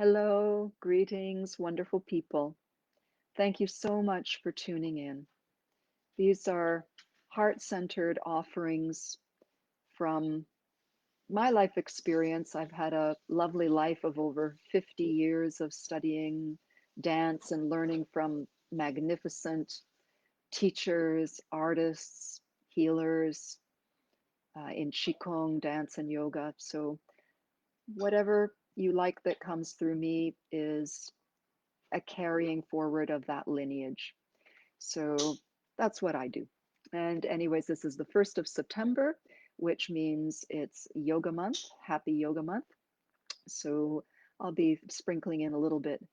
Hello, greetings, wonderful people. Thank you so much for tuning in. These are heart centered offerings from my life experience. I've had a lovely life of over 50 years of studying dance and learning from magnificent teachers, artists, healers in Qigong, dance, and yoga. So, whatever you like that comes through me is a carrying forward of that lineage. So that's what I do. And, anyways, this is the 1st of September, which means it's yoga month. Happy yoga month. So I'll be sprinkling in a little bit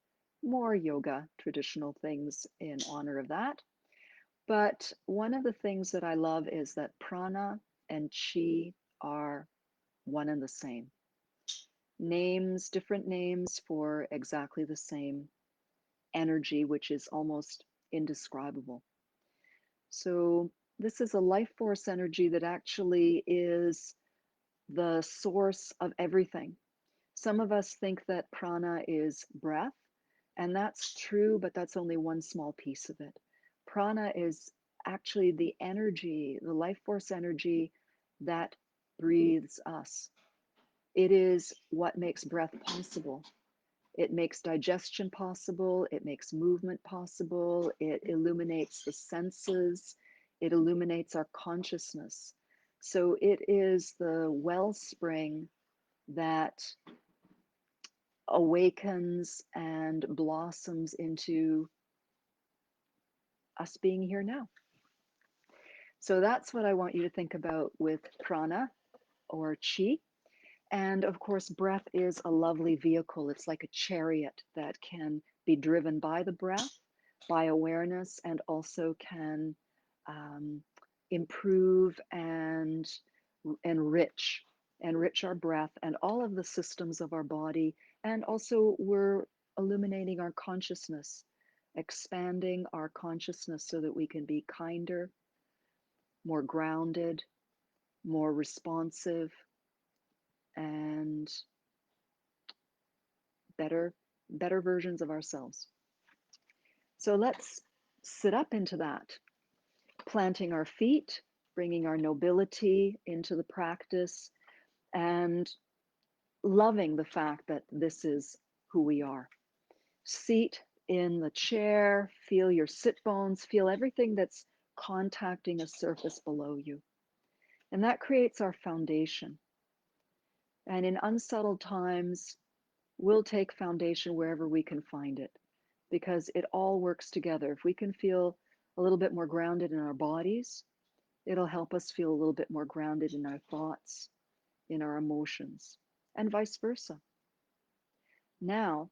more yoga, traditional things in honor of that. But one of the things that I love is that prana and chi are one and the same. Names, different names for exactly the same energy, which is almost indescribable. So, this is a life force energy that actually is the source of everything. Some of us think that prana is breath, and that's true, but that's only one small piece of it. Prana is actually the energy, the life force energy that breathes us. It is what makes breath possible. It makes digestion possible, it makes movement possible, it illuminates the senses, it illuminates our consciousness. So it is the wellspring that awakens and blossoms into us being here now. So that's what I want you to think about with prana or chi. And of course, breath is a lovely vehicle. It's like a chariot that can be driven by the breath, by awareness, and also can um, improve and enrich, enrich our breath and all of the systems of our body. And also, we're illuminating our consciousness, expanding our consciousness so that we can be kinder, more grounded, more responsive, and better versions of ourselves. So let's sit up into that, planting our feet, bringing our nobility into the practice, and loving the fact that this is who we are. Seat in the chair, feel your sit bones, feel everything that's contacting a surface below you. And that creates our foundation. And in unsettled times, we'll take foundation wherever we can find it because it all works together. If we can feel a little bit more grounded in our bodies, it'll help us feel a little bit more grounded in our thoughts, in our emotions, and vice versa. Now,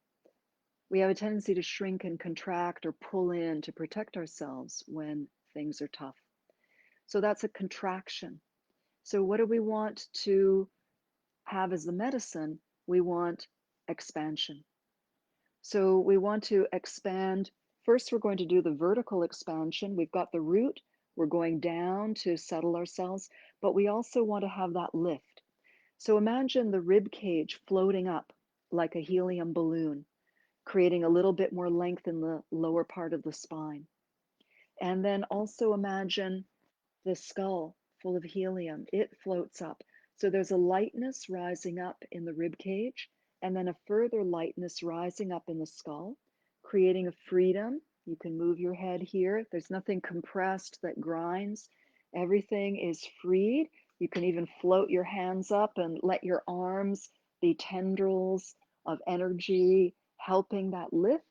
we have a tendency to shrink and contract or pull in to protect ourselves when things are tough. So that's a contraction. So, what do we want to have as the medicine? We want expansion. So we want to expand. First, we're going to do the vertical expansion. We've got the root. We're going down to settle ourselves, but we also want to have that lift. So imagine the rib cage floating up like a helium balloon, creating a little bit more length in the lower part of the spine. And then also imagine the skull full of helium. It floats up. So there's a lightness rising up in the rib cage, and then a further lightness rising up in the skull, creating a freedom. You can move your head here. There's nothing compressed that grinds. Everything is freed. You can even float your hands up and let your arms be tendrils of energy, helping that lift.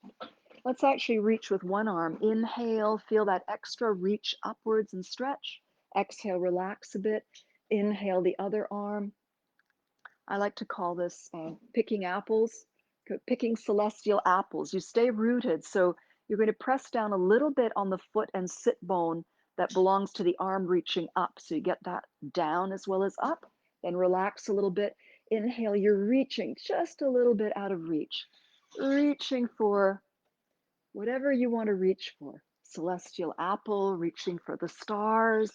Let's actually reach with one arm. Inhale, feel that extra reach upwards and stretch. Exhale, relax a bit. Inhale the other arm. I like to call this picking apples, picking celestial apples. You stay rooted. So you're going to press down a little bit on the foot and sit bone that belongs to the arm reaching up. So you get that down as well as up. Then relax a little bit. Inhale, you're reaching just a little bit out of reach. Reaching for whatever you want to reach for. Celestial apple, reaching for the stars,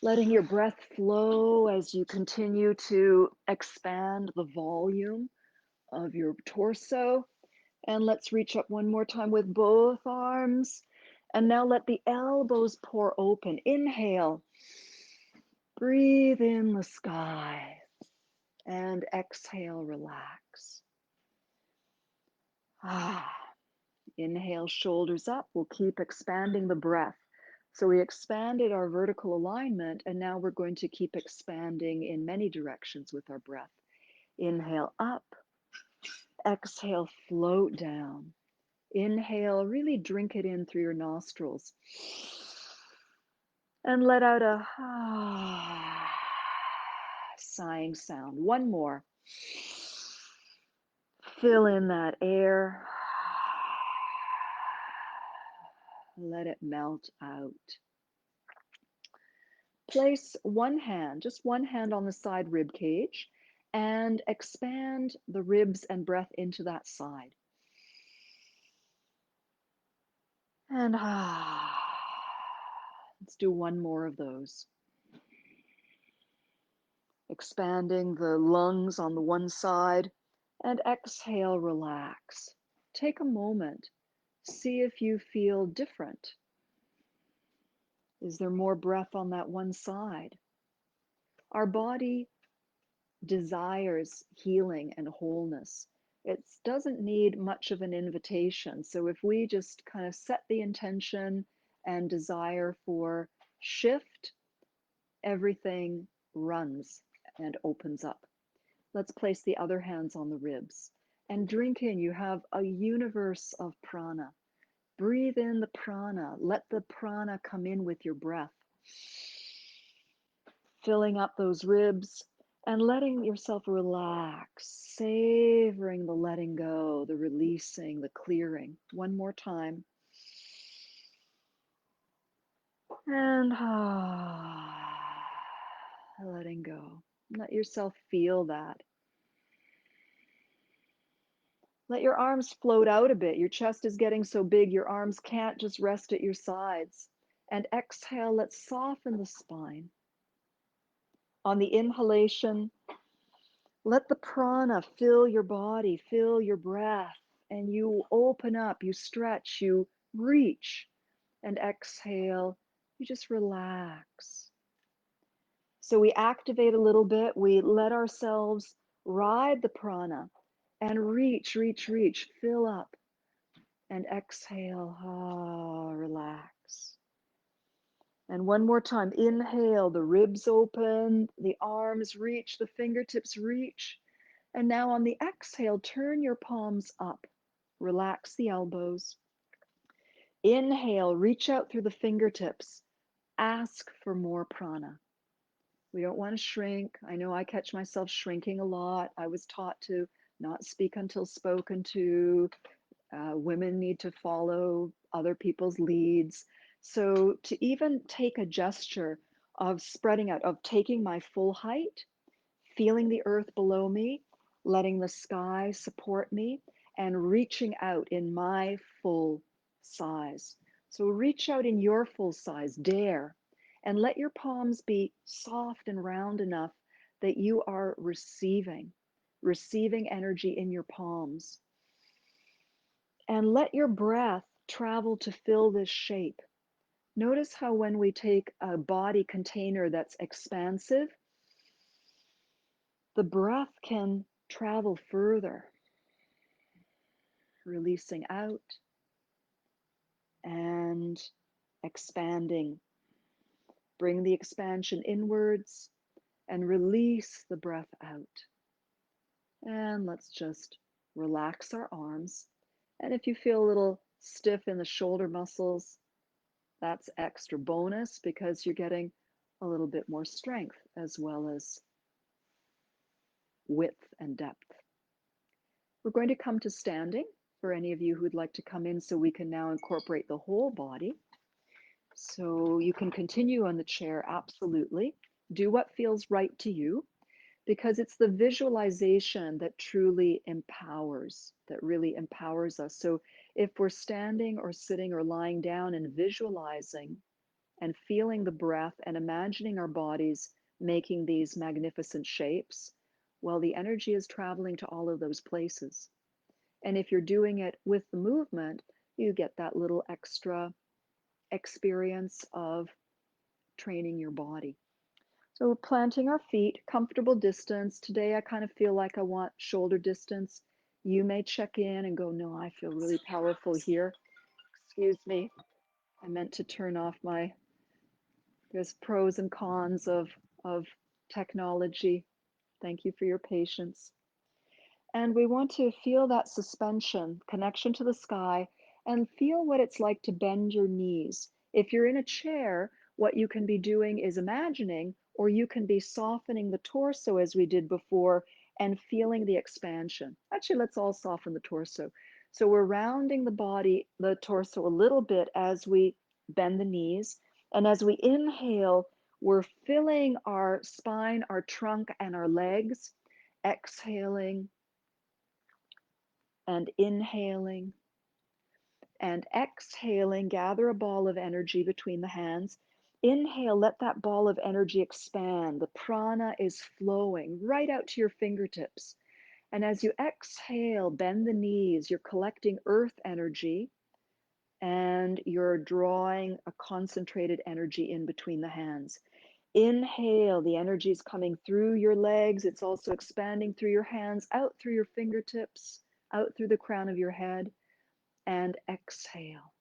letting your breath flow as you continue to expand the volume of your torso. And let's reach up one more time with both arms. And now let the elbows pour open. Inhale. Breathe in the sky. And exhale, relax. Inhale, shoulders up. We'll keep expanding the breath. So we expanded our vertical alignment, and now we're going to keep expanding in many directions with our breath. Inhale up. Exhale, float down. Inhale, really drink it in through your nostrils. And let out a sighing sound. One more. Fill in that air. Let it melt out. Place one hand, just one hand on the side rib cage, and expand the ribs and breath into that side. And let's do one more of those. Expanding the lungs on the one side, and exhale, relax. Take a moment. See if you feel different. Is there more breath on that one side? Our body desires healing and wholeness. It doesn't need much of an invitation. So if we just kind of set the intention and desire for shift, everything runs and opens up. Let's place the other hands on the ribs and drink in. You have a universe of prana. Breathe in the prana. Let the prana come in with your breath, filling up those ribs and letting yourself relax, savoring the letting go, the releasing, the clearing. One more time. And letting go. Let yourself feel that. Let your arms float out a bit. Your chest is getting so big, your arms can't just rest at your sides. And exhale, let's soften the spine. On the inhalation, let the prana fill your body, fill your breath, and you open up, you stretch, you reach. And exhale, you just relax. So we activate a little bit, we let ourselves ride the prana and reach, reach, reach, fill up. And exhale, relax. And one more time, inhale, the ribs open, the arms reach, the fingertips reach. And now on the exhale, turn your palms up. Relax the elbows. Inhale, reach out through the fingertips. Ask for more prana. We don't want to shrink. I know I catch myself shrinking a lot. I was taught to not speak until spoken to. Women need to follow other people's leads. So to even take a gesture of spreading out, of taking my full height, feeling the earth below me, letting the sky support me, and reaching out in my full size. So reach out in your full size, dare, and let your palms be soft and round enough that you are receiving energy in your palms. And let your breath travel to fill this shape. Notice how when we take a body container that's expansive, the breath can travel further, releasing out and expanding. Bring the expansion inwards and release the breath out. And let's just relax our arms. And if you feel a little stiff in the shoulder muscles, that's extra bonus because you're getting a little bit more strength as well as width and depth. We're going to come to standing for any of you who'd like to come in so we can now incorporate the whole body. So you can continue on the chair, absolutely. Do what feels right to you because it's the visualization that truly empowers, that really empowers us. So if we're standing or sitting or lying down and visualizing and feeling the breath and imagining our bodies making these magnificent shapes, Well, the energy is traveling to all of those places. And if you're doing it with the movement, you get that little extra experience of training your body. So we're planting our feet, comfortable distance. Today I kind of feel like I want shoulder distance. You may check in and go, no, I feel really powerful here. Excuse me. I meant to turn off my, there's pros and cons of technology. Thank you for your patience. And we want to feel that suspension, connection to the sky, and feel what it's like to bend your knees. If you're in a chair, what you can be doing is imagining, or you can be softening the torso as we did before and feeling the expansion. Actually, let's all soften the torso. So we're rounding the body, the torso a little bit as we bend the knees. And as we inhale, we're filling our spine, our trunk, and our legs. Exhaling and inhaling and exhaling, gather a ball of energy between the hands. Inhale, let that ball of energy expand. The prana is flowing right out to your fingertips. And as you exhale, bend the knees, you're collecting earth energy and you're drawing a concentrated energy in between the hands. Inhale, the energy is coming through your legs. It's also expanding through your hands, out through your fingertips, out through the crown of your head, and exhale.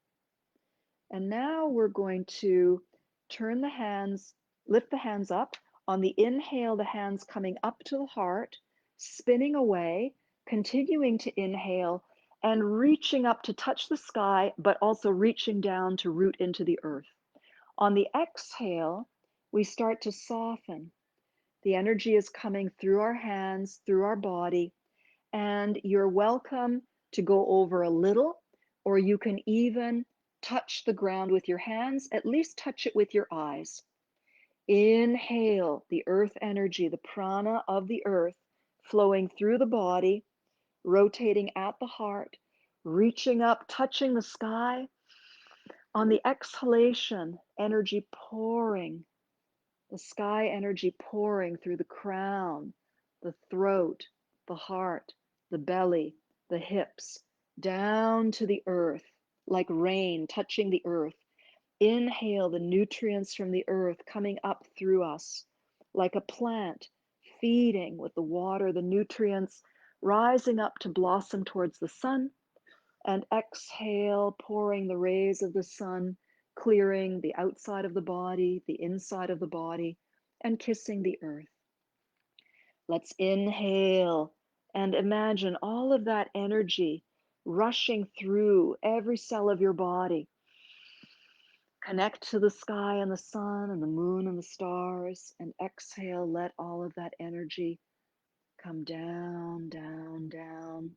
And now we're going to turn the hands, lift the hands up. On the inhale, the hands coming up to the heart, spinning away, continuing to inhale, and reaching up to touch the sky, but also reaching down to root into the earth. On the exhale, we start to soften. The energy is coming through our hands, through our body, and you're welcome to go over a little, or you can even touch the ground with your hands, at least touch it with your eyes. Inhale the earth energy, the prana of the earth, flowing through the body, rotating at the heart, reaching up, touching the sky. On the exhalation, energy pouring, the sky energy pouring through the crown, the throat, the heart, the belly, the hips, down to the earth, like rain touching the earth. Inhale the nutrients from the earth coming up through us, like a plant feeding with the water, the nutrients rising up to blossom towards the sun. And exhale, pouring the rays of the sun, clearing the outside of the body, the inside of the body, and kissing the earth. Let's inhale and imagine all of that energy rushing through every cell of your body. Connect to the sky and the sun and the moon and the stars, and exhale, let all of that energy come down, down, down.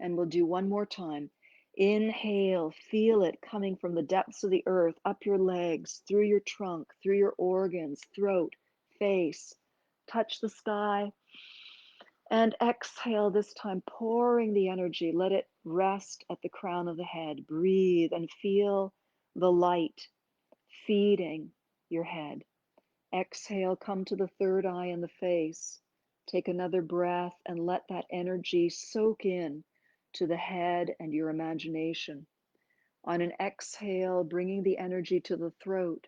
And we'll do one more time. Inhale, feel it coming from the depths of the earth, up your legs, through your trunk, through your organs, throat, face. Touch the sky. And exhale, this time pouring the energy. Let it rest at the crown of the head. Breathe and feel the light feeding your head. Exhale, come to the third eye and the face. Take another breath and let that energy soak in to the head and your imagination. On an exhale, bringing the energy to the throat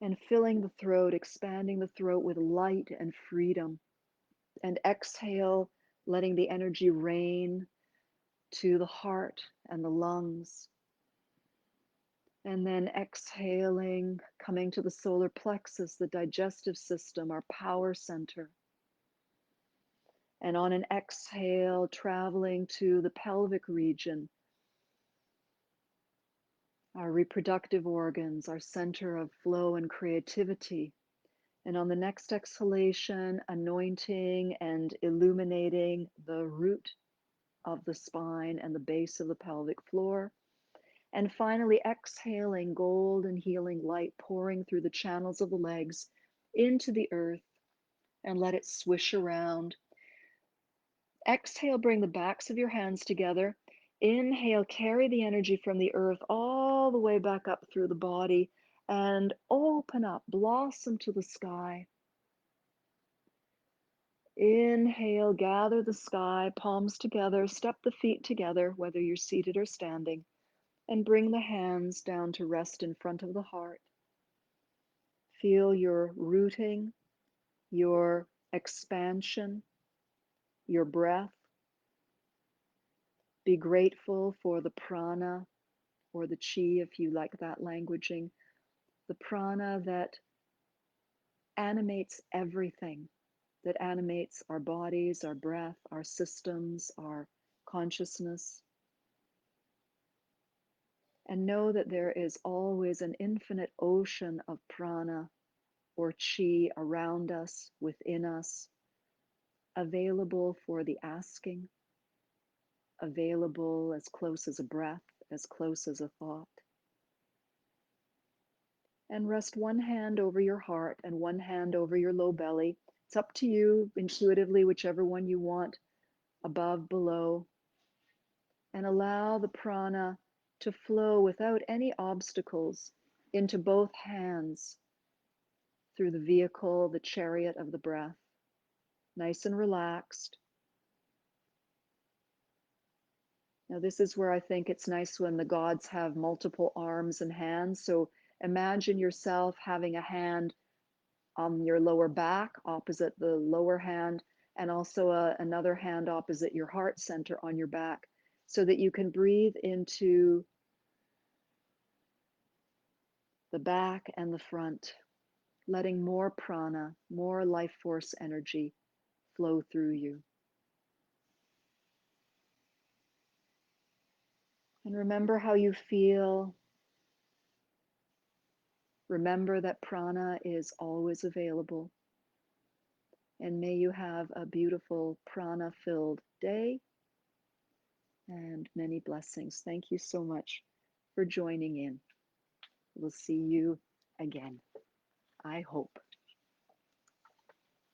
and filling the throat, expanding the throat with light and freedom. And exhale, letting the energy rain to the heart and the lungs. And then exhaling, coming to the solar plexus, the digestive system, our power center. And on an exhale, traveling to the pelvic region, our reproductive organs, our center of flow and creativity. And on the next exhalation, anointing and illuminating the root of the spine and the base of the pelvic floor. And finally, exhaling gold and healing light pouring through the channels of the legs into the earth, and let it swish around. Exhale, bring the backs of your hands together. Inhale, carry the energy from the earth all the way back up through the body and open up, blossom to the sky. Inhale, gather the sky, palms together, step the feet together, whether you're seated or standing, and bring the hands down to rest in front of the heart. Feel your rooting, your expansion, your breath. Be grateful for the prana or the chi, if you like that languaging, the prana that animates everything, that animates our bodies, our breath, our systems, our consciousness. And know that there is always an infinite ocean of prana or chi around us, within us, available for the asking, available as close as a breath, as close as a thought. And rest one hand over your heart and one hand over your low belly. It's up to you intuitively, whichever one you want, above, below. And allow the prana to flow without any obstacles into both hands through the vehicle, the chariot of the breath. Nice and relaxed. Now, this is where I think it's nice when the gods have multiple arms and hands. So imagine yourself having a hand on your lower back, opposite the lower hand, and also another hand opposite your heart center on your back, so that you can breathe into the back and the front, letting more prana, more life force energy flow through you. And remember how you feel. Remember that prana is always available. And may you have a beautiful prana-filled day and many blessings. Thank you so much for joining in. We'll see you again, I hope.